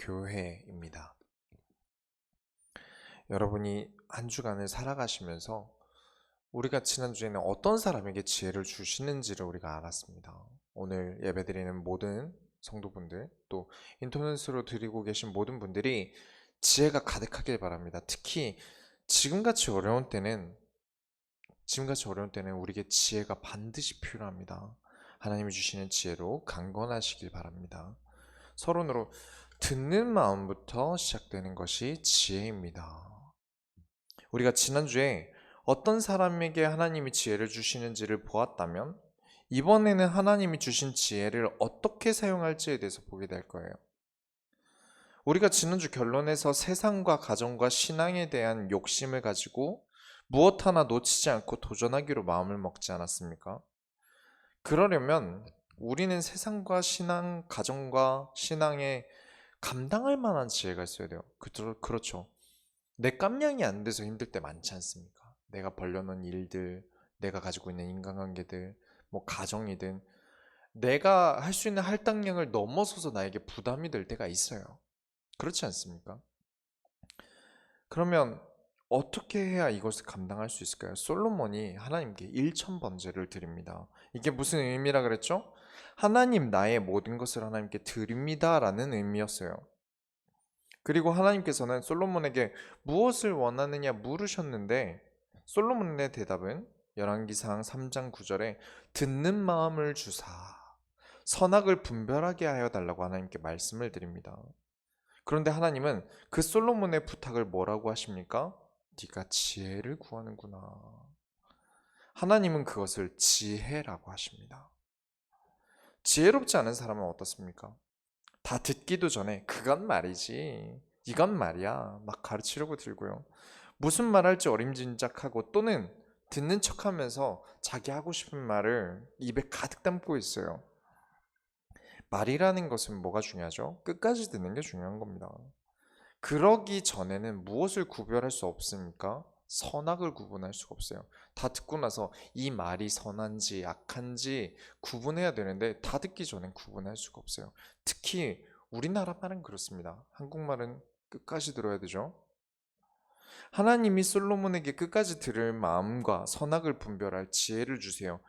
교회입니다. 여러분이 한 주간을 살아가시면서 우리가 지난주에는 어떤 사람에게 지혜를 주시는지를 우리가 알았습니다. 오늘 예배드리는 모든 성도분들, 또 인터넷으로 드리고 계신 모든 분들이 지혜가 가득하길 바랍니다. 특히 지금같이 어려운 때는 우리에게 지혜가 반드시 필요합니다. 하나님이 주시는 지혜로 강건하시길 바랍니다. 서론으로 듣는 마음부터 시작되는 것이 지혜입니다. 우리가 지난주에 어떤 사람에게 하나님이 지혜를 주시는지를 보았다면 이번에는 하나님이 주신 지혜를 어떻게 사용할지에 대해서 보게 될 거예요. 우리가 지난주 결론에서 세상과 가정과 신앙에 대한 욕심을 가지고 무엇 하나 놓치지 않고 도전하기로 마음을 먹지 않았습니까? 그러려면 우리는 세상과 신앙, 가정과 신앙에 감당할 만한 지혜가 있어야 돼요. 그렇죠. 내 깜냥이 안 돼서 힘들 때 많지 않습니까? 내가 벌려놓은 일들, 내가 가지고 있는 인간관계들, 뭐 가정이든 내가 할 수 있는 할당량을 넘어서서 나에게 부담이 될 때가 있어요. 그렇지 않습니까? 그러면 어떻게 해야 이것을 감당할 수 있을까요? 솔로몬이 하나님께 일천번제를 드립니다. 이게 무슨 의미라 그랬죠? 하나님 나의 모든 것을 하나님께 드립니다라는 의미였어요. 그리고 하나님께서는 솔로몬에게 무엇을 원하느냐 물으셨는데 솔로몬의 대답은 열왕기상 3장 9절에 듣는 마음을 주사 선악을 분별하게 하여 달라고 하나님께 말씀을 드립니다. 그런데 하나님은 그 솔로몬의 부탁을 뭐라고 하십니까? 네가 지혜를 구하는구나. 하나님은 그것을 지혜라고 하십니다. 지혜롭지 않은 사람은 어떻습니까? 다 듣기도 전에 그건 말이지, 이건 말이야 막 가르치려고 들고요. 무슨 말 할지 어림짐작하고 또는 듣는 척하면서 자기 하고 싶은 말을 입에 가득 담고 있어요. 말이라는 것은 뭐가 중요하죠? 끝까지 듣는 게 중요한 겁니다. 그러기 전에는 무엇을 구별할 수 없습니까? 선악을 구분할 수가 없어요. 다 듣고 나서 이 말이 선한지 악한지 구분해야 되는데 다 듣기 전엔 구분할 수가 없어요. 특히 우리나라 말은 그렇습니다. 한국말은 끝까지 들어야 되죠. 하나님이 솔로몬에게 끝까지 들을 마음과 선악을 분별할 지혜를 주세요.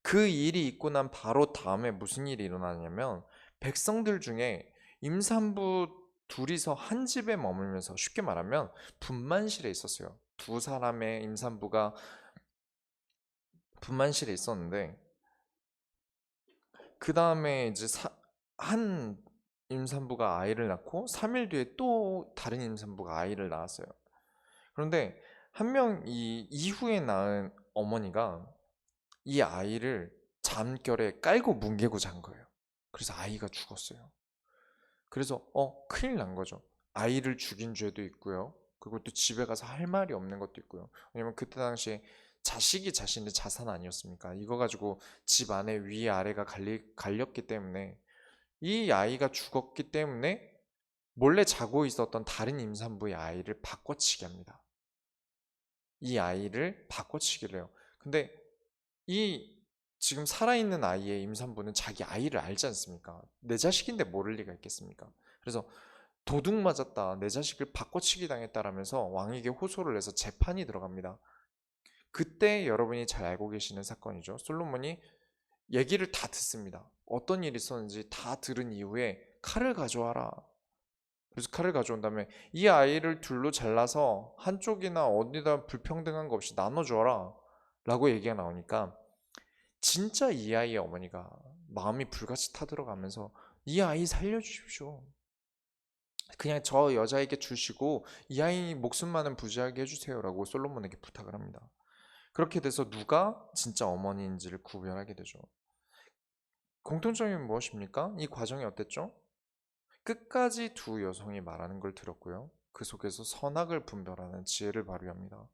그 일이 있고 난 바로 다음에 무슨 일이 일어나냐면 백성들 중에 임산부 둘이서 한 집에 머물면서 쉽게 말하면 분만실에 있었어요. 두 사람의 임산부가 분만실에 있었는데 그 다음에 이제 한 임산부가 아이를 낳고 3일 뒤에 또 다른 임산부가 아이를 낳았어요. 그런데 한 명 이 이후에 낳은 어머니가 이 아이를 잠결에 깔고 뭉개고 잔 거예요. 그래서 아이가 죽었어요. 그래서 큰일 난 거죠. 아이를 죽인 죄도 있고요. 그리고 또 집에 가서 할 말이 없는 것도 있고요. 왜냐면 그때 당시에 자식이 자신의 자산 아니었습니까? 이거 가지고 집 안에 위아래가 갈렸기 때문에 이 아이가 죽었기 때문에 몰래 자고 있었던 다른 임산부의 아이를 바꿔치기 합니다. 이 아이를 바꿔치기를 해요. 근데 이 지금 살아있는 아이의 임산부는 자기 아이를 알지 않습니까? 내 자식인데 모를 리가 있겠습니까? 그래서 도둑 맞았다, 내 자식을 바꿔치기 당했다라면서 왕에게 호소를 해서 재판이 들어갑니다. 그때 여러분이 잘 알고 계시는 사건이죠. 솔로몬이 얘기를 다 듣습니다. 어떤 일이 있었는지 다 들은 이후에 칼을 가져와라. 그래서 칼을 가져온 다음에 이 아이를 둘로 잘라서 한쪽이나 어디다 불평등한 거 없이 나눠줘라 라고 얘기가 나오니까 진짜 이 아이의 어머니가 마음이 불같이 타들어가면서 이 아이 살려주십시오. 그냥 저 여자에게 주시고 이 아이 목숨만은 부지하게 해주세요라고 솔로몬에게 부탁을 합니다. 그렇게 돼서 누가 진짜 어머니인지를 구별하게 되죠. 공통점이 무엇입니까? 이 과정이 어땠죠? 끝까지 두 여성이 말하는 걸 들었고요. 그 속에서 선악을 분별하는 지혜를 발휘합니다.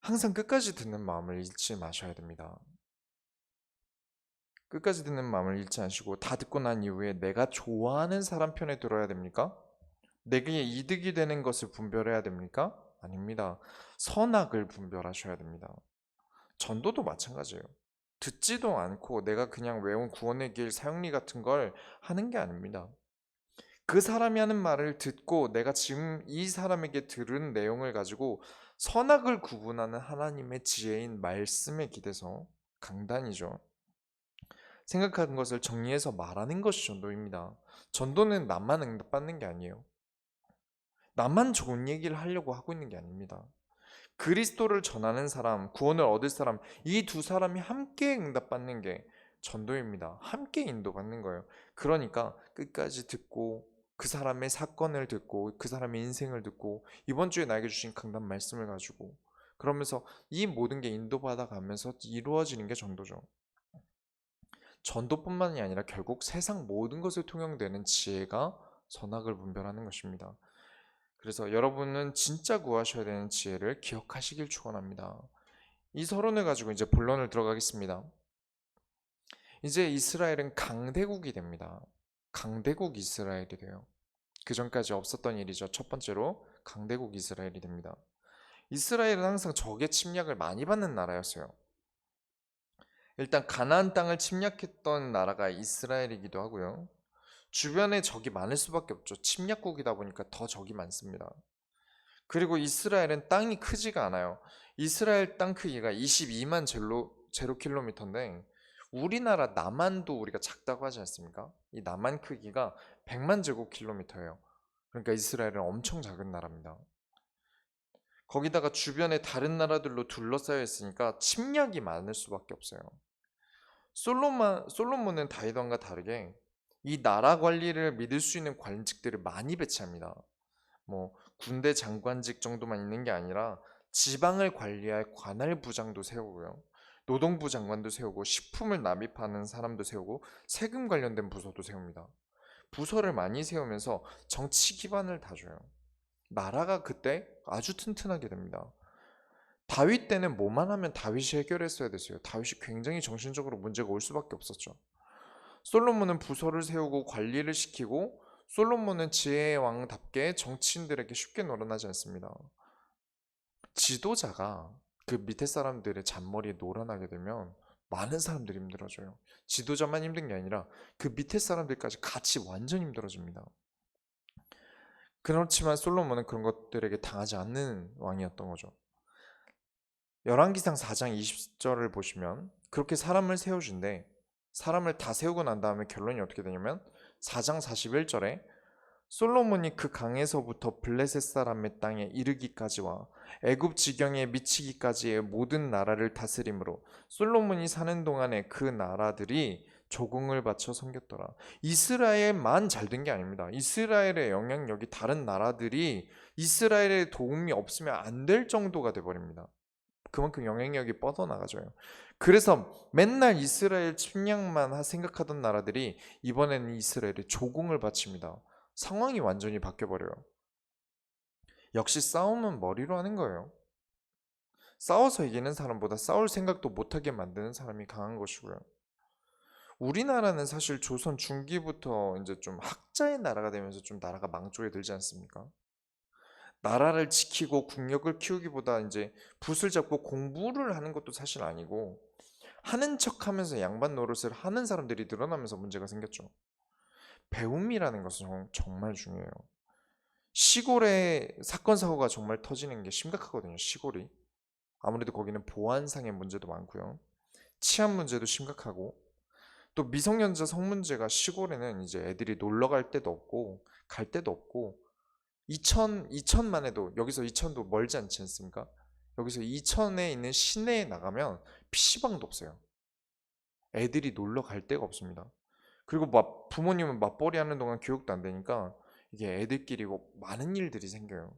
항상 끝까지 듣는 마음을 잃지 마셔야 됩니다. 끝까지 듣는 마음을 잃지 않으시고 다 듣고 난 이후에 내가 좋아하는 사람 편에 들어야 됩니까? 내게 이득이 되는 것을 분별해야 됩니까? 아닙니다. 선악을 분별하셔야 됩니다. 전도도 마찬가지예요. 듣지도 않고 내가 그냥 외운 구원의 길 사용리 같은 걸 하는 게 아닙니다. 그 사람이 하는 말을 듣고 내가 지금 이 사람에게 들은 내용을 가지고 선악을 구분하는 하나님의 지혜인 말씀에 기대서 강단이죠. 생각하는 것을 정리해서 말하는 것이 전도입니다. 전도는 나만 응답받는 게 아니에요. 나만 좋은 얘기를 하려고 하고 있는 게 아닙니다. 그리스도를 전하는 사람, 구원을 얻을 사람, 이 두 사람이 함께 응답받는 게 전도입니다. 함께 인도받는 거예요. 그러니까 끝까지 듣고 그 사람의 사건을 듣고 그 사람의 인생을 듣고 이번 주에 나에게 주신 강단 말씀을 가지고 그러면서 이 모든 게 인도받아 가면서 이루어지는 게 전도죠. 전도뿐만이 아니라 결국 세상 모든 것을 통용되는 지혜가 선악을 분별하는 것입니다. 그래서 여러분은 진짜 구하셔야 되는 지혜를 기억하시길 축원합니다. 이 서론을 가지고 이제 본론을 들어가겠습니다. 이제 이스라엘은 강대국이 됩니다. 강대국 이스라엘이 돼요. 그 전까지 없었던 일이죠. 첫 번째로 강대국 이스라엘이 됩니다. 이스라엘은 항상 적의 침략을 많이 받는 나라였어요. 일단 가나안 땅을 침략했던 나라가 이스라엘이기도 하고요. 주변에 적이 많을 수밖에 없죠. 침략국이다 보니까 더 적이 많습니다. 그리고 이스라엘은 땅이 크지가 않아요. 이스라엘 땅 크기가 22만 제로킬로미터인데 우리나라 남한도 우리가 작다고 하지 않습니까? 이 남한 크기가 100만 제곱킬로미터예요. 그러니까 이스라엘은 엄청 작은 나라입니다. 거기다가 주변에 다른 나라들로 둘러싸여 있으니까 침략이 많을 수밖에 없어요. 솔로몬은 다윗 왕과 다르게 이 나라 관리를 믿을 수 있는 관직들을 많이 배치합니다. 뭐 군대 장관직 정도만 있는 게 아니라 지방을 관리할 관할부장도 세우고요. 노동부 장관도 세우고 식품을 납입하는 사람도 세우고 세금 관련된 부서도 세웁니다. 부서를 많이 세우면서 정치 기반을 다져요. 나라가 그때 아주 튼튼하게 됩니다. 다윗 때는 뭐만 하면 다윗이 해결했어야 됐어요. 다윗이 굉장히 정신적으로 문제가 올 수밖에 없었죠. 솔로몬은 부서를 세우고 관리를 시키고 솔로몬은 지혜의 왕답게 정치인들에게 쉽게 놀아나지 않습니다. 지도자가 그 밑에 사람들의 잔머리에 놀아나게 되면 많은 사람들이 힘들어져요. 지도자만 힘든 게 아니라 그 밑에 사람들까지 같이 완전 힘들어집니다. 그렇지만 솔로몬은 그런 것들에게 당하지 않는 왕이었던 거죠. 열왕기상 4장 20절을 보시면 그렇게 사람을 세우신데 사람을 다 세우고 난 다음에 결론이 어떻게 되냐면 4장 41절에 솔로몬이 그 강에서부터 블레셋 사람의 땅에 이르기까지와 애굽 지경에 미치기까지의 모든 나라를 다스림으로 솔로몬이 사는 동안에 그 나라들이 조공을 바쳐 섬겼더라. 이스라엘만 잘 된 게 아닙니다. 이스라엘의 영향력이 다른 나라들이 이스라엘의 도움이 없으면 안 될 정도가 돼버립니다. 그만큼 영향력이 뻗어나가져요. 그래서 맨날 이스라엘 침략만 생각하던 나라들이 이번에는 이스라엘에 조공을 바칩니다. 상황이 완전히 바뀌어버려요. 역시 싸움은 머리로 하는 거예요. 싸워서 이기는 사람보다 싸울 생각도 못하게 만드는 사람이 강한 것이고요. 우리나라는 사실 조선 중기부터 이제 좀 학자의 나라가 되면서 좀 나라가 망조에 들지 않습니까? 나라를 지키고 국력을 키우기보다 이제 붓을 잡고 공부를 하는 것도 사실 아니고 하는 척하면서 양반 노릇을 하는 사람들이 늘어나면서 문제가 생겼죠. 배움이라는 것은 정말 중요해요. 시골에 사건 사고가 정말 터지는 게 심각하거든요. 시골이 아무래도 거기는 보안상의 문제도 많고요. 치안 문제도 심각하고 또 미성년자 성문제가 시골에는 이제 애들이 놀러 갈 데도 없고 갈 데도 없고 이천만 해도 여기서 이천도 멀지 않지 않습니까? 여기서 이천에 있는 시내에 나가면 PC방도 없어요. 애들이 놀러 갈 데가 없습니다. 그리고 부모님은 맞벌이 하는 동안 교육도 안 되니까 이게 애들끼리 많은 일들이 생겨요.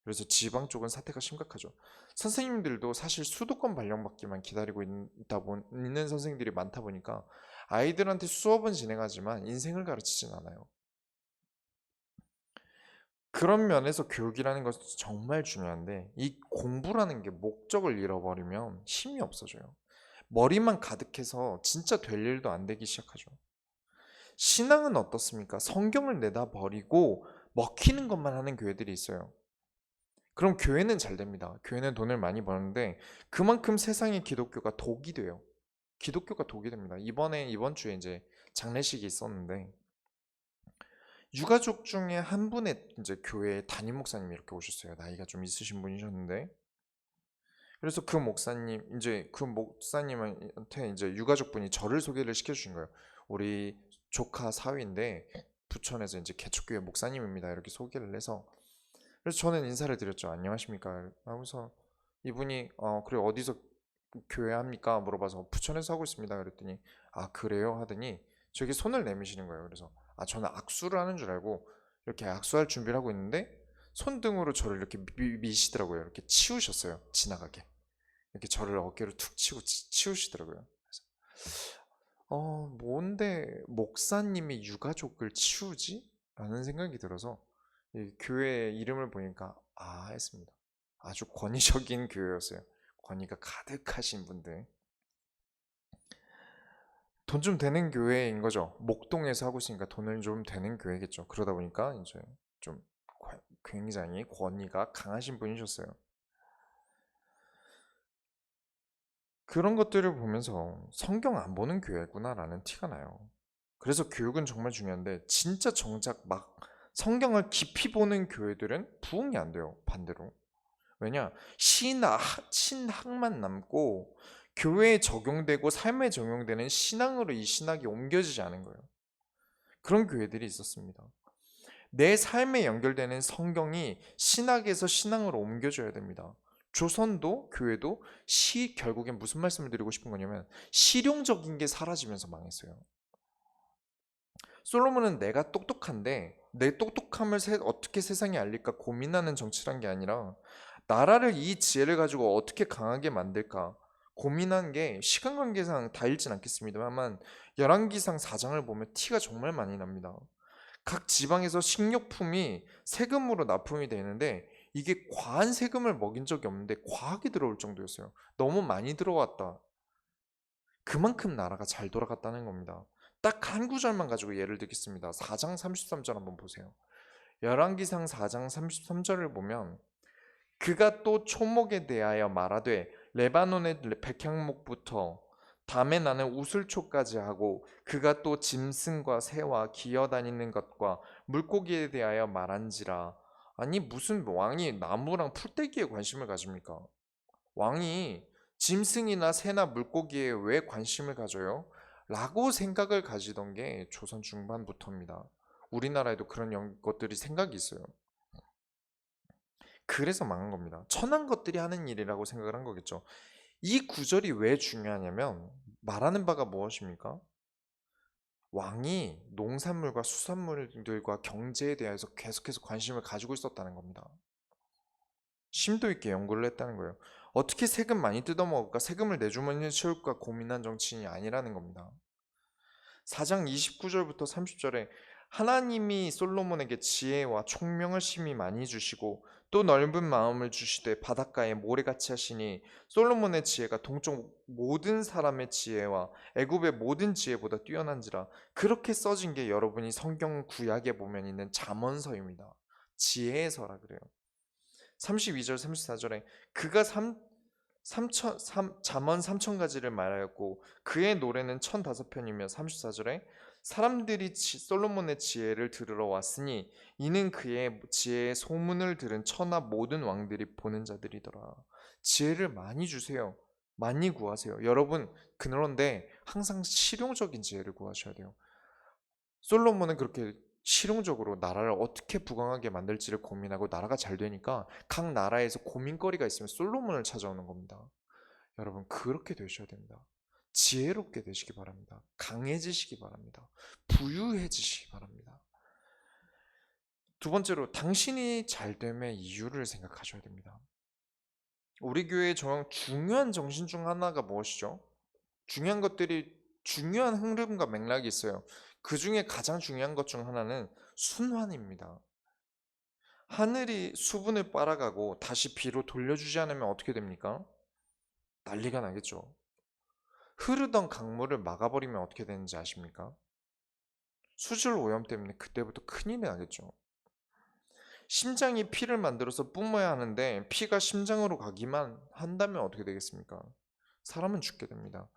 그래서 지방 쪽은 사태가 심각하죠. 선생님들도 사실 수도권 발령받기만 기다리고 있는 선생님들이 많다 보니까 아이들한테 수업은 진행하지만 인생을 가르치진 않아요. 그런 면에서 교육이라는 것은 정말 중요한데 이 공부라는 게 목적을 잃어버리면 힘이 없어져요. 머리만 가득해서 진짜 될 일도 안 되기 시작하죠. 신앙은 어떻습니까? 성경을 내다 버리고 먹히는 것만 하는 교회들이 있어요. 그럼 교회는 잘 됩니다. 교회는 돈을 많이 버는데 그만큼 세상의 기독교가 독이 돼요. 기독교가 독이 됩니다. 이번 주에 이제 장례식이 있었는데 유가족 중에 한 분의 이제 교회 담임 목사님이 이렇게 오셨어요. 나이가 좀 있으신 분이셨는데, 그래서 그 목사님한테 이제 유가족분이 저를 소개를 시켜주신 거예요. 우리 조카 사위인데 부천에서 이제 개척교회 목사님입니다. 이렇게 소개를 해서, 그래서 저는 인사를 드렸죠. 안녕하십니까 하고서, 이분이 그래 어디서 교회 합니까 물어봐서 부천에서 하고 있습니다. 그랬더니 아 그래요 하더니 저에게 손을 내미시는 거예요. 그래서 아 저는 악수를 하는 줄 알고 이렇게 악수할 준비를 하고 있는데 손등으로 저를 이렇게 미시더라고요. 이렇게 치우셨어요. 지나가게. 이렇게 저를 어깨로 툭 치고 치우시더라고요. 그래서 뭔데 목사님이 유가족을 치우지? 라는 생각이 들어서 이 교회 이름을 보니까 아 했습니다. 아주 권위적인 교회였어요. 권위가 가득하신 분들. 돈 좀 되는 교회인 거죠. 목동에서 하고 있으니까 돈을 좀 되는 교회겠죠. 그러다 보니까 이제 좀 굉장히 권위가 강하신 분이셨어요. 그런 것들을 보면서 성경 안 보는 교회구나라는 티가 나요. 그래서 교육은 정말 중요한데 진짜 정작 막 성경을 깊이 보는 교회들은 부흥이 안 돼요. 반대로. 왜냐? 신학만 남고 교회에 적용되고 삶에 적용되는 신앙으로 이 신학이 옮겨지지 않은 거예요. 그런 교회들이 있었습니다. 내 삶에 연결되는 성경이 신학에서 신앙으로 옮겨져야 됩니다. 조선도 교회도 결국엔 무슨 말씀을 드리고 싶은 거냐면 실용적인 게 사라지면서 망했어요. 솔로몬은 내가 똑똑한데 내 똑똑함을 어떻게 세상에 알릴까 고민하는 정치란 게 아니라 나라를 이 지혜를 가지고 어떻게 강하게 만들까 고민한 게 시간 관계상 다 읽진 않겠습니다만 열왕기상 4장을 보면 티가 정말 많이 납니다. 각 지방에서 식료품이 세금으로 납품이 되는데 이게 과한 세금을 먹인 적이 없는데 과하게 들어올 정도였어요. 너무 많이 들어왔다. 그만큼 나라가 잘 돌아갔다는 겁니다. 딱 한 구절만 가지고 예를 들겠습니다. 4장 33절 한번 보세요. 열왕기상 4장 33절을 보면 그가 또 초목에 대하여 말하되 레바논의 백향목부터 담에 나는 우슬초까지 하고 그가 또 짐승과 새와 기어다니는 것과 물고기에 대하여 말한지라. 아니 무슨 왕이 나무랑 풀떼기에 관심을 가집니까? 왕이 짐승이나 새나 물고기에 왜 관심을 가져요? 라고 생각을 가지던 게 조선 중반부터입니다. 우리나라에도 그런 것들이 생각이 있어요. 그래서 망한 겁니다. 천한 것들이 하는 일이라고 생각을 한 거겠죠. 이 구절이 왜 중요하냐면 말하는 바가 무엇입니까? 왕이 농산물과 수산물들과 경제에 대해서 계속해서 관심을 가지고 있었다는 겁니다. 심도 있게 연구를 했다는 거예요. 어떻게 세금 많이 뜯어먹을까? 세금을 내 주머니에 채울까 고민한 정치인이 아니라는 겁니다. 4장 29절부터 30절에 하나님이 솔로몬에게 지혜와 총명을 심히 많이 주시고 또 넓은 마음을 주시되 바닷가에 모래같이 하시니 솔로몬의 지혜가 동쪽 모든 사람의 지혜와 애굽의 모든 지혜보다 뛰어난지라. 그렇게 써진 게 여러분이 성경 구약에 보면 있는 잠언서입니다. 지혜서라 그래요. 32절 34절에 그가 잠언 3천 가지를 말하였고 그의 노래는 1,005편이며 34절에 사람들이 솔로몬의 지혜를 들으러 왔으니 이는 그의 지혜의 소문을 들은 천하 모든 왕들이 보는 자들이더라. 지혜를 많이 주세요. 많이 구하세요. 여러분 그런데 항상 실용적인 지혜를 구하셔야 돼요. 솔로몬은 그렇게 실용적으로 나라를 어떻게 부강하게 만들지를 고민하고 나라가 잘 되니까 각 나라에서 고민거리가 있으면 솔로몬을 찾아오는 겁니다. 여러분 그렇게 되셔야 됩니다. 지혜롭게 되시기 바랍니다. 강해지시기 바랍니다. 부유해지시기 바랍니다. 두 번째로 당신이 잘됨의 이유를 생각하셔야 됩니다. 우리 교회의 중요한 정신 중 하나가 무엇이죠? 중요한 흐름과 맥락이 있어요. 그 중에 가장 중요한 것 중 하나는 순환입니다. 하늘이 수분을 빨아가고 다시 비로 돌려주지 않으면 어떻게 됩니까? 난리가 나겠죠. 흐르던 강물을 막아버리면 어떻게 되는지 아십니까? 수질 오염 때문에 그때부터 큰일이 나겠죠. 심장이 피를 만들어서 뿜어야 하는데 피가 심장으로 가기만 한다면 어떻게 되겠습니까? 사람은 죽게 됩니다.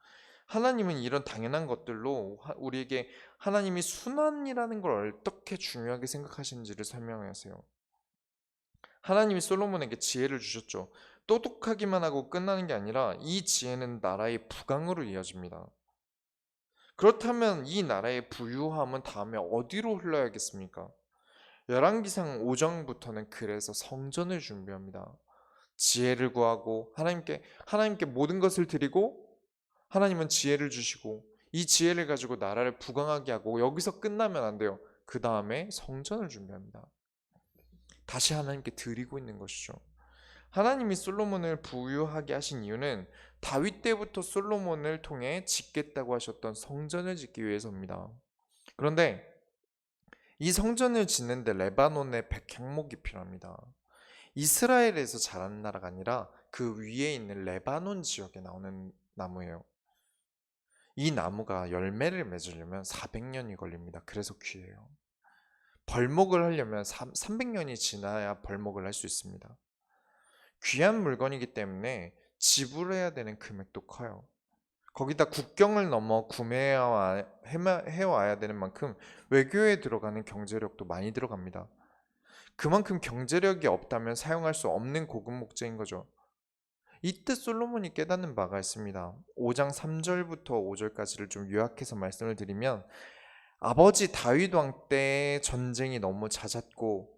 하나님은 이런 당연한 것들로 우리에게 하나님이 순환이라는 걸 어떻게 중요하게 생각하시는지를 설명하세요. 하나님이 솔로몬에게 지혜를 주셨죠. 똑똑하기만 하고 끝나는 게 아니라 이 지혜는 나라의 부강으로 이어집니다. 그렇다면 이 나라의 부유함은 다음에 어디로 흘러야겠습니까? 열왕기상 5장부터는 그래서 성전을 준비합니다. 지혜를 구하고 하나님께 모든 것을 드리고 하나님은 지혜를 주시고 이 지혜를 가지고 나라를 부강하게 하고 여기서 끝나면 안 돼요. 그 다음에 성전을 준비합니다. 다시 하나님께 드리고 있는 것이죠. 하나님이 솔로몬을 부유하게 하신 이유는 다윗 때부터 솔로몬을 통해 짓겠다고 하셨던 성전을 짓기 위해서입니다. 그런데 이 성전을 짓는데 레바논의 백향목이 필요합니다. 이스라엘에서 자라는 나라가 아니라 그 위에 있는 레바논 지역에 나오는 나무예요. 이 나무가 열매를 맺으려면 400년이 걸립니다. 그래서 귀해요. 벌목을 하려면 300년이 지나야 벌목을 할 수 있습니다. 귀한 물건이기 때문에 지불해야 되는 금액도 커요. 거기다 국경을 넘어 구매해와야 되는 만큼 외교에 들어가는 경제력도 많이 들어갑니다. 그만큼 경제력이 없다면 사용할 수 없는 고급 목재인 거죠. 이때 솔로몬이 깨닫는 바가 있습니다. 5장 3절부터 5절까지를 좀 요약해서 말씀을 드리면 아버지 다윗 왕 때 전쟁이 너무 잦았고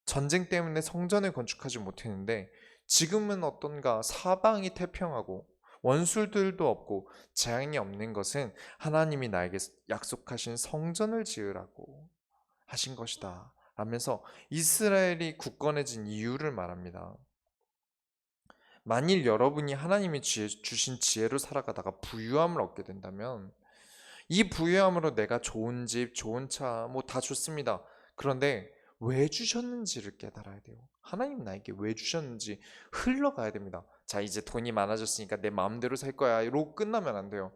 전쟁 때문에 성전을 건축하지 못했는데 지금은 어떤가 사방이 태평하고 원수들도 없고 재앙이 없는 것은 하나님이 나에게 약속하신 성전을 지으라고 하신 것이다 라면서 이스라엘이 굳건해진 이유를 말합니다. 만일 여러분이 하나님이 주신 지혜로 살아가다가 부유함을 얻게 된다면 이 부유함으로 내가 좋은 집, 좋은 차, 뭐 다 좋습니다. 그런데 왜 주셨는지를 깨달아야 돼요. 하나님 나에게 왜 주셨는지 흘러가야 됩니다. 자, 이제 돈이 많아졌으니까 내 마음대로 살 거야. 이러고 끝나면 안 돼요.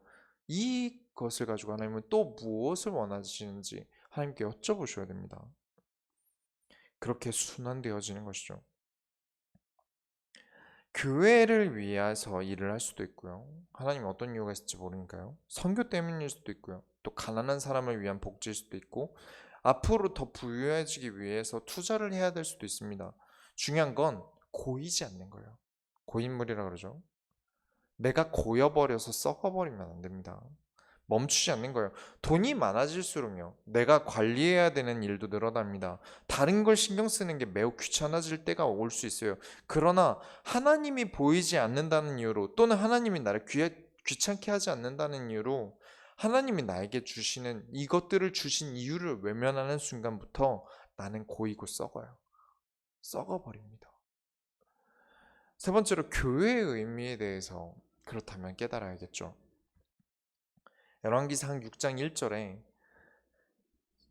이것을 가지고 하나님은 또 무엇을 원하시는지 하나님께 여쭤보셔야 됩니다. 그렇게 순환되어지는 것이죠. 교회를 위해서 일을 할 수도 있고요. 하나님이 어떤 이유가 있을지 모르니까요. 선교 때문일 수도 있고요. 또 가난한 사람을 위한 복지일 수도 있고 앞으로 더 부유해지기 위해서 투자를 해야 될 수도 있습니다. 중요한 건 고이지 않는 거예요. 고인물이라 그러죠. 내가 고여버려서 썩어버리면 안 됩니다. 멈추지 않는 거예요. 돈이 많아질수록요, 내가 관리해야 되는 일도 늘어납니다. 다른 걸 신경 쓰는 게 매우 귀찮아질 때가 올 수 있어요. 그러나 하나님이 보이지 않는다는 이유로 또는 하나님이 나를 귀찮게 하지 않는다는 이유로 하나님이 나에게 주시는 이것들을 주신 이유를 외면하는 순간부터 나는 고이고 썩어요. 썩어버립니다. 세 번째로 교회의 의미에 대해서 그렇다면 깨달아야겠죠. 열왕기상 6장 1절에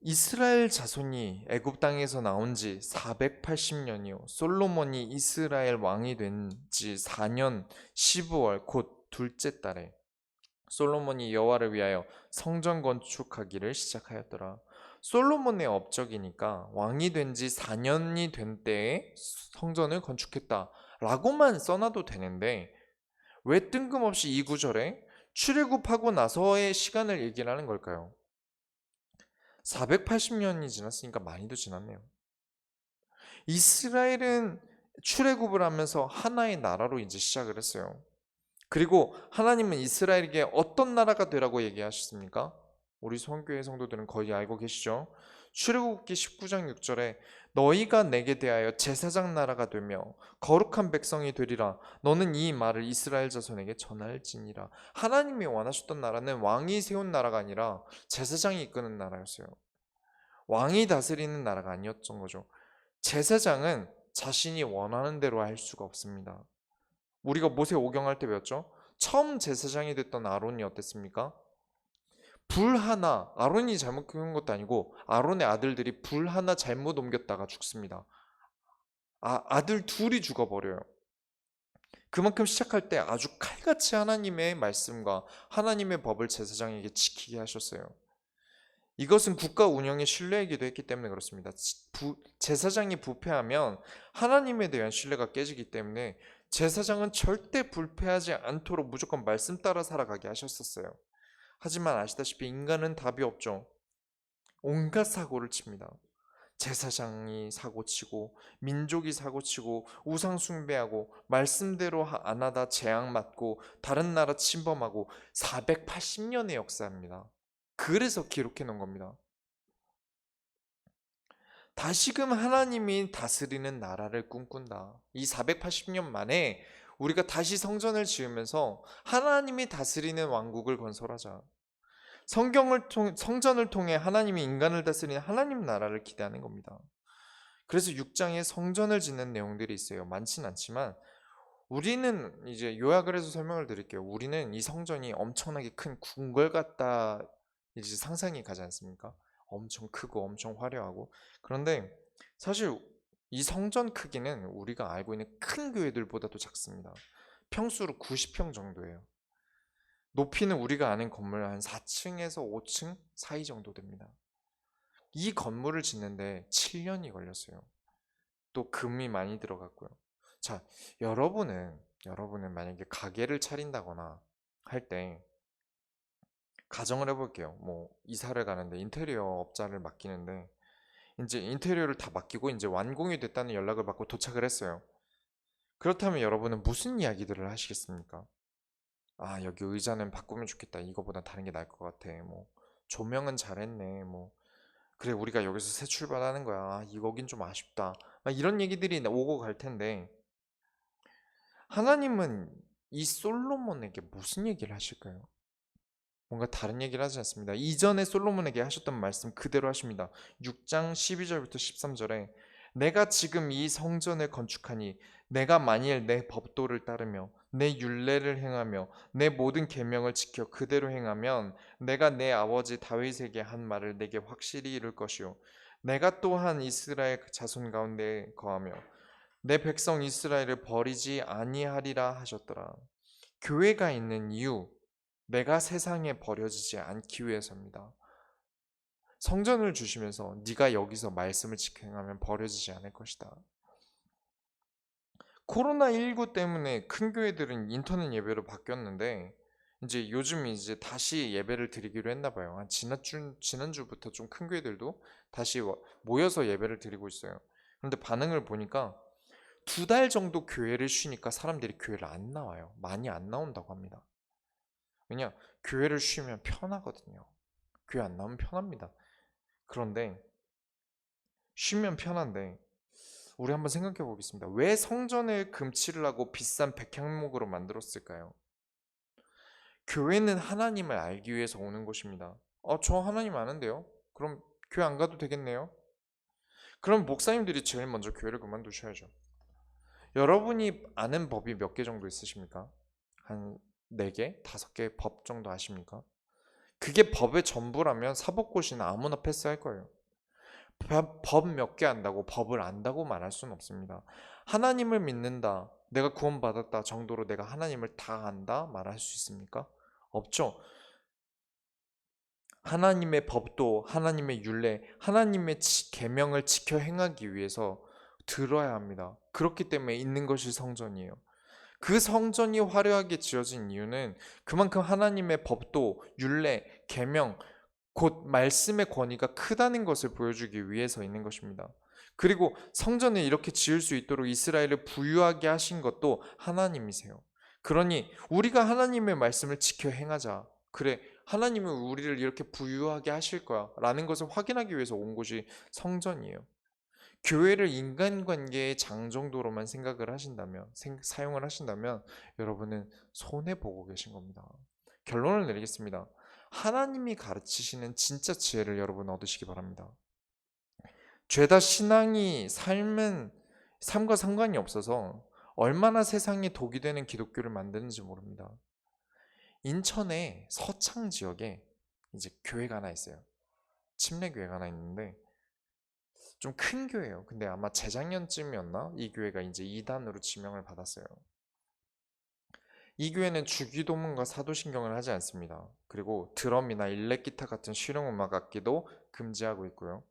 이스라엘 자손이 애굽 땅에서 나온 지 480년이요 솔로몬이 이스라엘 왕이 된 지 4년 15월 곧 둘째 달에 솔로몬이 여호와를 위하여 성전 건축하기를 시작하였더라. 솔로몬의 업적이니까 왕이 된 지 4년이 된 때에 성전을 건축했다 라고만 써놔도 되는데 왜 뜬금없이 이 구절에 출애굽하고 나서의 시간을 얘기를 하는 걸까요? 480년이 지났으니까 많이도 지났네요. 이스라엘은 출애굽을 하면서 하나의 나라로 이제 시작을 했어요. 그리고 하나님은 이스라엘에게 어떤 나라가 되라고 얘기하셨습니까? 우리 성교회 성도들은 거의 알고 계시죠? 출애굽기 19장 6절에 너희가 내게 대하여 제사장 나라가 되며 거룩한 백성이 되리라. 너는 이 말을 이스라엘 자손에게 전할지니라. 하나님이 원하셨던 나라는 왕이 세운 나라가 아니라 제사장이 이끄는 나라였어요. 왕이 다스리는 나라가 아니었던 거죠. 제사장은 자신이 원하는 대로 할 수가 없습니다. 우리가 모세 오경할 때 배웠죠? 처음 제사장이 됐던 아론이 어땠습니까? 불 하나, 아론이 잘못 키운 것도 아니고 아론의 아들들이 불 하나 잘못 옮겼다가 죽습니다. 아들 둘이 죽어버려요. 그만큼 시작할 때 아주 칼같이 하나님의 말씀과 하나님의 법을 제사장에게 지키게 하셨어요. 이것은 국가 운영의 신뢰이기도 했기 때문에 그렇습니다. 제사장이 부패하면 하나님에 대한 신뢰가 깨지기 때문에 제사장은 절대 불패하지 않도록 무조건 말씀 따라 살아가게 하셨었어요. 하지만 아시다시피 인간은 답이 없죠. 온갖 사고를 칩니다. 제사장이 사고치고 민족이 사고치고 우상 숭배하고 말씀대로 안 하다 재앙 맞고 다른 나라 침범하고 480년의 역사입니다. 그래서 기록해 놓은 겁니다. 다시금 하나님이 다스리는 나라를 꿈꾼다. 이 480년 만에 우리가 다시 성전을 지으면서 하나님이 다스리는 왕국을 건설하자. 성전을 통해 하나님이 인간을 다스리는 하나님 나라를 기대하는 겁니다. 그래서 6장에 성전을 짓는 내용들이 있어요. 많진 않지만 우리는 이제 요약을 해서 설명을 드릴게요. 우리는 이 성전이 엄청나게 큰 궁궐 같다 이제 상상이 가지 않습니까? 엄청 크고 엄청 화려하고. 그런데 사실 이 성전 크기는 우리가 알고 있는 큰 교회들보다도 작습니다. 평수로 90평 정도예요. 높이는 우리가 아는 건물 한 4층에서 5층 사이 정도 됩니다. 이 건물을 짓는데 7년이 걸렸어요. 또 금이 많이 들어갔고요. 자, 여러분은 만약에 가게를 차린다거나 할 때 가정을 해볼게요. 뭐 이사를 가는데 인테리어 업자를 맡기는데 이제 인테리어를 다 맡기고 이제 완공이 됐다는 연락을 받고 도착을 했어요. 그렇다면 여러분은 무슨 이야기들을 하시겠습니까? 아, 여기 의자는 바꾸면 좋겠다. 이거보다 다른 게 나을 것 같아. 뭐 조명은 잘했네. 뭐 그래, 우리가 여기서 새 출발하는 거야. 아, 이거긴 좀 아쉽다. 막 이런 얘기들이 오고 갈 텐데 하나님은 이 솔로몬에게 무슨 얘기를 하실까요? 뭔가 다른 얘기를 하지 않습니다. 이전에 솔로몬에게 하셨던 말씀 그대로 하십니다. 6장 12절부터 13절에 내가 지금 이 성전을 건축하니 내가 만일 내 법도를 따르며 내 율례를 행하며 내 모든 계명을 지켜 그대로 행하면 내가 내 아버지 다윗에게 한 말을 내게 확실히 이룰 것이요 내가 또한 이스라엘 자손 가운데 거하며 내 백성 이스라엘을 버리지 아니하리라 하셨더라. 교회가 있는 이유, 내가 세상에 버려지지 않기 위해서입니다. 성전을 주시면서 네가 여기서 말씀을 지켜 행하면 버려지지 않을 것이다. 코로나19 때문에 큰 교회들은 인터넷 예배로 바뀌었는데 이제 요즘 이제 다시 예배를 드리기로 했나 봐요. 한 지난주부터 좀 큰 교회들도 다시 모여서 예배를 드리고 있어요. 그런데 반응을 보니까 2달 정도 교회를 쉬니까 사람들이 교회를 안 나와요. 많이 안 나온다고 합니다. 왜냐? 교회를 쉬면 편하거든요. 교회 안 나오면 편합니다. 그런데 쉬면 편한데 우리 한번 생각해 보겠습니다. 왜 성전을 금칠을 하고 비싼 백향목으로 만들었을까요? 교회는 하나님을 알기 위해서 오는 곳입니다. 저 하나님 아는데요? 그럼 교회 안 가도 되겠네요? 그럼 목사님들이 제일 먼저 교회를 그만두셔야죠. 여러분이 아는 법이 몇 개 정도 있으십니까? 한 4개, 5개 법 정도 아십니까? 그게 법의 전부라면 사법고시는 아무나 패스할 거예요. 법 몇 개 안다고 법을 안다고 말할 수는 없습니다. 하나님을 믿는다, 내가 구원받았다 정도로 내가 하나님을 다 안다 말할 수 있습니까? 없죠. 하나님의 법도 하나님의 율례, 하나님의 계명을 지켜 행하기 위해서 들어야 합니다. 그렇기 때문에 있는 것이 성전이에요. 그 성전이 화려하게 지어진 이유는 그만큼 하나님의 법도 율례, 계명, 곧 말씀의 권위가 크다는 것을 보여주기 위해서 있는 것입니다. 그리고 성전을 이렇게 지을 수 있도록 이스라엘을 부유하게 하신 것도 하나님이세요. 그러니 우리가 하나님의 말씀을 지켜 행하자. 그래, 하나님은 우리를 이렇게 부유하게 하실 거야 라는 것을 확인하기 위해서 온 곳이 성전이에요. 교회를 인간관계의 장 정도로만 생각을 하신다면, 사용을 하신다면 여러분은 손해보고 계신 겁니다. 결론을 내리겠습니다. 하나님이 가르치시는 진짜 지혜를 여러분 얻으시기 바랍니다. 죄다 신앙이 삶과 상관이 없어서 얼마나 세상에 독이 되는 기독교를 만드는지 모릅니다. 인천의 서창 지역에 이제 교회가 하나 있어요. 침례교회가 하나 있는데 좀 큰 교회예요. 근데 아마 재작년쯤이었나? 이 교회가 이제 이단으로 지명을 받았어요. 이 교회는 주기도문과 사도신경을 하지 않습니다. 그리고 드럼이나 일렉기타 같은 실용음악 악기도 금지하고 있고요.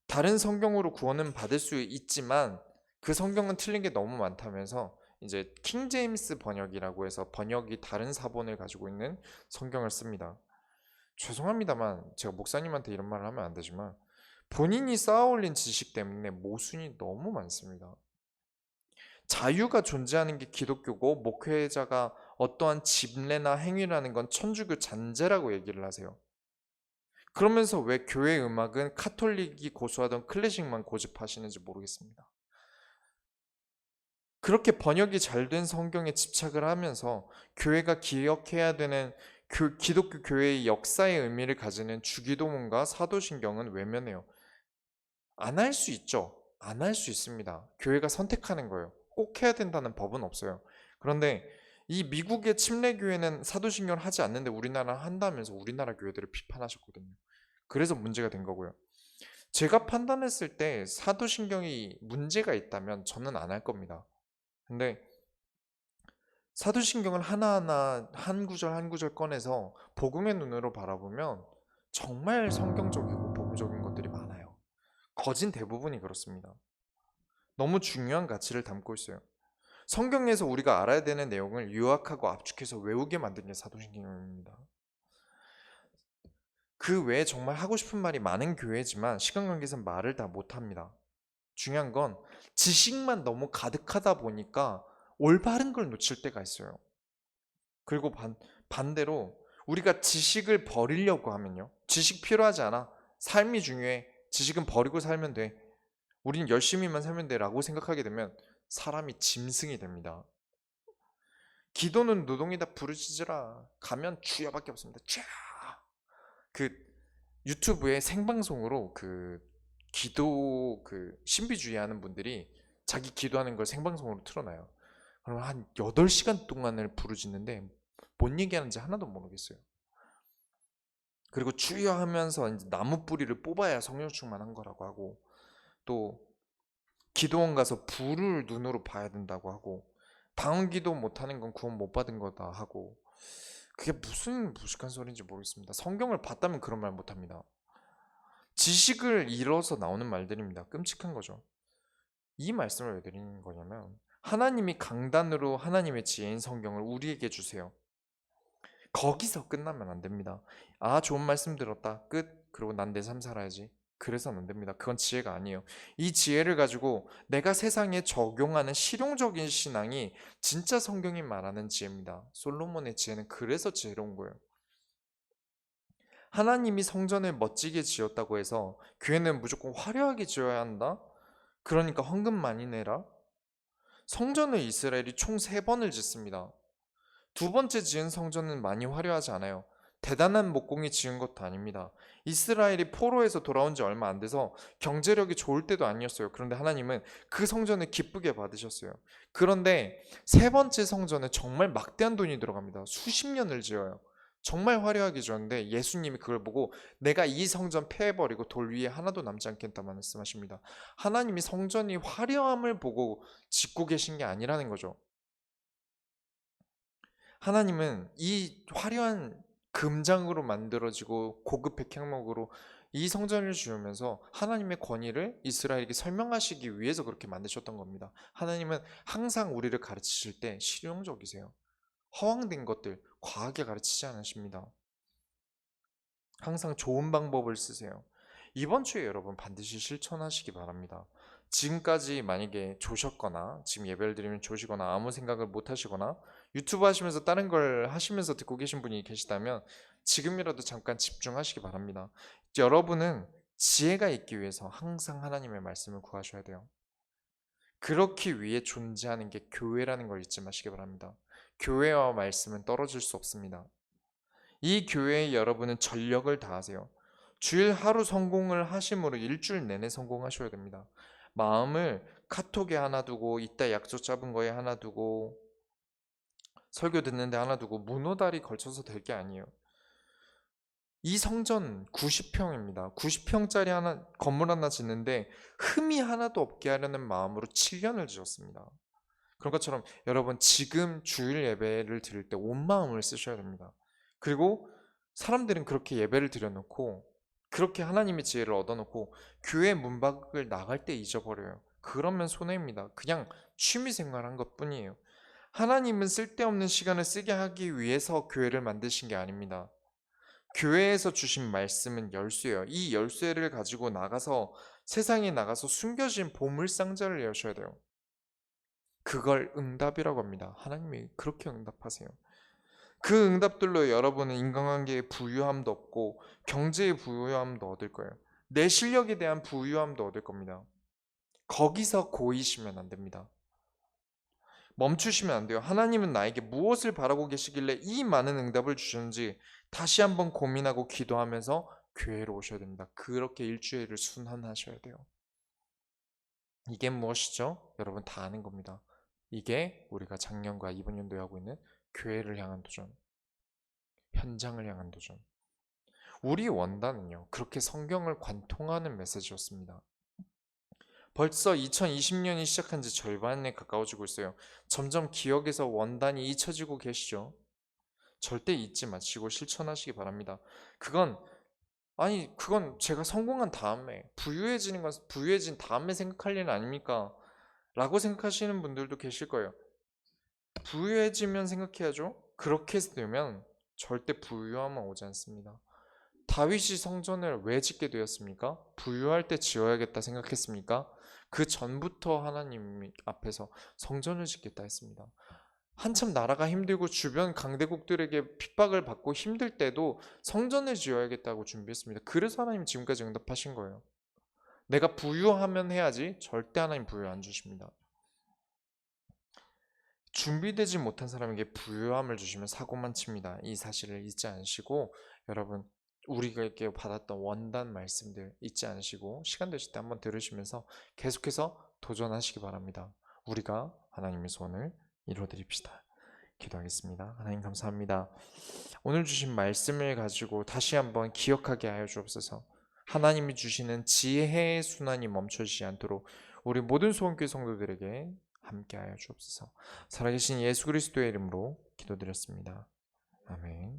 다른 성경으로 구원은 받을 수 있지만 그 성경은 틀린 게 너무 많다면서 이제 킹 제임스 번역이라고 해서 번역이 다른 사본을 가지고 있는 성경을 씁니다. 죄송합니다만 제가 목사님한테 이런 말을 하면 안 되지만 본인이 쌓아올린 지식 때문에 모순이 너무 많습니다. 자유가 존재하는 게 기독교고 목회자가 어떠한 집례나 행위라는 건 천주교 잔재라고 얘기를 하세요. 그러면서 왜 교회 음악은 카톨릭이 고수하던 클래식만 고집하시는지 모르겠습니다. 그렇게 번역이 잘 된 성경에 집착을 하면서 교회가 기억해야 되는 기독교 교회의 역사의 의미를 가지는 주기도문과 사도신경은 외면해요. 안 할 수 있죠. 안 할 수 있습니다. 교회가 선택하는 거예요. 꼭 해야 된다는 법은 없어요. 그런데 이 미국의 침례교회는 사도신경을 하지 않는데 우리나라 한다면서 우리나라 교회들을 비판하셨거든요. 그래서 문제가 된 거고요. 제가 판단했을 때 사도신경이 문제가 있다면 저는 안 할 겁니다. 근데 사도신경을 하나하나 한 구절 한 구절 꺼내서 복음의 눈으로 바라보면 정말 성경적이고 복음적인 것들이 많아요. 거진 대부분이 그렇습니다. 너무 중요한 가치를 담고 있어요. 성경에서 우리가 알아야 되는 내용을 요약하고 압축해서 외우게 만든 게 사도신경입니다. 그 외에 정말 하고 싶은 말이 많은 교회지만 시간 관계상 말을 다 못합니다. 중요한 건 지식만 너무 가득하다 보니까 올바른 걸 놓칠 때가 있어요. 그리고 반대로 우리가 지식을 버리려고 하면요. 지식 필요하지 않아. 삶이 중요해. 지식은 버리고 살면 돼. 우린 열심히만 살면 돼 라고 생각하게 되면 사람이 짐승이 됩니다. 기도는 노동이다 부르짖으라. 가면 주여밖에 없습니다. 쫙. 그 유튜브에 생방송으로 기도 신비주의 하는 분들이 자기 기도하는 걸 생방송으로 틀어놔요. 그럼 한 8시간 동안을 부르짖는데 뭔 얘기하는지 하나도 모르겠어요. 그리고 주여 하면서 이제 나무 뿌리를 뽑아야 성령 충만한 거라고 하고, 또 기도원 가서 불을 눈으로 봐야 된다고 하고, 방언 기도 못하는 건 구원 못 받은 거다 하고, 그게 무슨 무식한 소리인지 모르겠습니다. 성경을 봤다면 그런 말 못합니다. 지식을 잃어서 나오는 말들입니다. 끔찍한 거죠. 이 말씀을 왜 드리는 거냐면 하나님이 강단으로 하나님의 지혜인 성경을 우리에게 주세요. 거기서 끝나면 안 됩니다. 아, 좋은 말씀 들었다. 끝. 그리고 난 내 삶 살아야지. 그래서는 안 됩니다. 그건 지혜가 아니에요. 이 지혜를 가지고 내가 세상에 적용하는 실용적인 신앙이 진짜 성경이 말하는 지혜입니다. 솔로몬의 지혜는 그래서 지혜로운 거예요. 하나님이 성전을 멋지게 지었다고 해서 교회는 무조건 화려하게 지어야 한다? 그러니까 헌금 많이 내라? 성전을 이스라엘이 총 3번을 짓습니다. 두 번째 지은 성전은 많이 화려하지 않아요. 대단한 목공이 지은 것도 아닙니다. 이스라엘이 포로에서 돌아온 지 얼마 안 돼서 경제력이 좋을 때도 아니었어요. 그런데 하나님은 그 성전을 기쁘게 받으셨어요. 그런데 세 번째 성전은 정말 막대한 돈이 들어갑니다. 수십 년을 지어요. 정말 화려하게 지었는데 예수님이 그걸 보고 내가 이 성전 폐해버리고 돌 위에 하나도 남지 않겠다 말씀하십니다. 하나님이 성전이 화려함을 보고 짓고 계신 게 아니라는 거죠. 하나님은 이 화려한 금장으로 만들어지고 고급 백향목으로 이 성전을 지으면서 하나님의 권위를 이스라엘에게 설명하시기 위해서 그렇게 만드셨던 겁니다. 하나님은 항상 우리를 가르치실 때 실용적이세요. 허황된 것들 과하게 가르치지 않으십니다. 항상 좋은 방법을 쓰세요. 이번 주에 여러분 반드시 실천하시기 바랍니다. 지금까지 만약에 조셨거나 지금 예배를 드리면 조시거나 아무 생각을 못 하시거나 유튜브 하시면서 다른 걸 하시면서 듣고 계신 분이 계시다면 지금이라도 잠깐 집중하시기 바랍니다. 여러분은 지혜가 있기 위해서 항상 하나님의 말씀을 구하셔야 돼요. 그렇기 위해 존재하는 게 교회라는 걸 잊지 마시기 바랍니다. 교회와 말씀은 떨어질 수 없습니다. 이 교회에 여러분은 전력을 다하세요. 주일 하루 성공을 하심으로 일주일 내내 성공하셔야 됩니다. 마음을 카톡에 하나 두고 이따 약속 잡은 거에 하나 두고 설교 듣는데 하나 두고 문호다리 걸쳐서 될 게 아니에요. 이 성전 90평입니다. 90평짜리 건물 하나 짓는데 흠이 하나도 없게 하려는 마음으로 7년을 지었습니다. 그런 것처럼 여러분 지금 주일 예배를 드릴 때 온 마음을 쓰셔야 됩니다. 그리고 사람들은 그렇게 예배를 드려놓고 그렇게 하나님의 지혜를 얻어놓고 교회 문 밖을 나갈 때 잊어버려요. 그러면 손해입니다. 그냥 취미생활한 것뿐이에요. 하나님은 쓸데없는 시간을 쓰게 하기 위해서 교회를 만드신 게 아닙니다. 교회에서 주신 말씀은 열쇠예요. 이 열쇠를 가지고 나가서 세상에 나가서 숨겨진 보물 상자를 여셔야 돼요. 그걸 응답이라고 합니다. 하나님이 그렇게 응답하세요. 그 응답들로 여러분은 인간관계의 부유함도 얻고 경제의 부유함도 얻을 거예요. 내 실력에 대한 부유함도 얻을 겁니다. 거기서 고이시면 안 됩니다. 멈추시면 안 돼요. 하나님은 나에게 무엇을 바라고 계시길래 이 많은 응답을 주셨는지 다시 한번 고민하고 기도하면서 교회로 오셔야 됩니다. 그렇게 일주일을 순환하셔야 돼요. 이게 무엇이죠? 여러분 다 아는 겁니다. 이게 우리가 작년과 이번 연도에 하고 있는 교회를 향한 도전, 현장을 향한 도전. 우리 원단은요, 그렇게 성경을 관통하는 메시지였습니다. 벌써 2020년이 시작한 지 절반에 가까워지고 있어요. 점점 기억에서 원단이 잊혀지고 계시죠? 절대 잊지 마시고 실천하시기 바랍니다. 그건 제가 성공한 다음에, 부유해진 다음에 생각할 일 아닙니까? 라고 생각하시는 분들도 계실 거예요. 부유해지면 생각해야죠. 그렇게 되면 절대 부유함은 오지 않습니다. 다윗이 성전을 왜 짓게 되었습니까? 부유할 때 지어야겠다 생각했습니까? 그 전부터 하나님 앞에서 성전을 짓겠다 했습니다. 한참 나라가 힘들고 주변 강대국들에게 핍박을 받고 힘들 때도 성전을 지어야겠다고 준비했습니다. 그래서 하나님 지금까지 응답하신 거예요. 내가 부유하면 해야지 절대 하나님 부유 안 주십니다. 준비되지 못한 사람에게 부유함을 주시면 사고만 칩니다. 이 사실을 잊지 않으시고 여러분 우리에게 받았던 원단 말씀들 잊지 않으시고 시간 되실 때 한번 들으시면서 계속해서 도전하시기 바랍니다. 우리가 하나님의 소원을 이루어드립시다. 기도하겠습니다. 하나님 감사합니다. 오늘 주신 말씀을 가지고 다시 한번 기억하게 하여 주옵소서. 하나님이 주시는 지혜의 순환이 멈춰지지 않도록 우리 모든 소원교회 성도들에게 함께하여 주옵소서. 살아계신 예수 그리스도의 이름으로 기도드렸습니다. 아멘.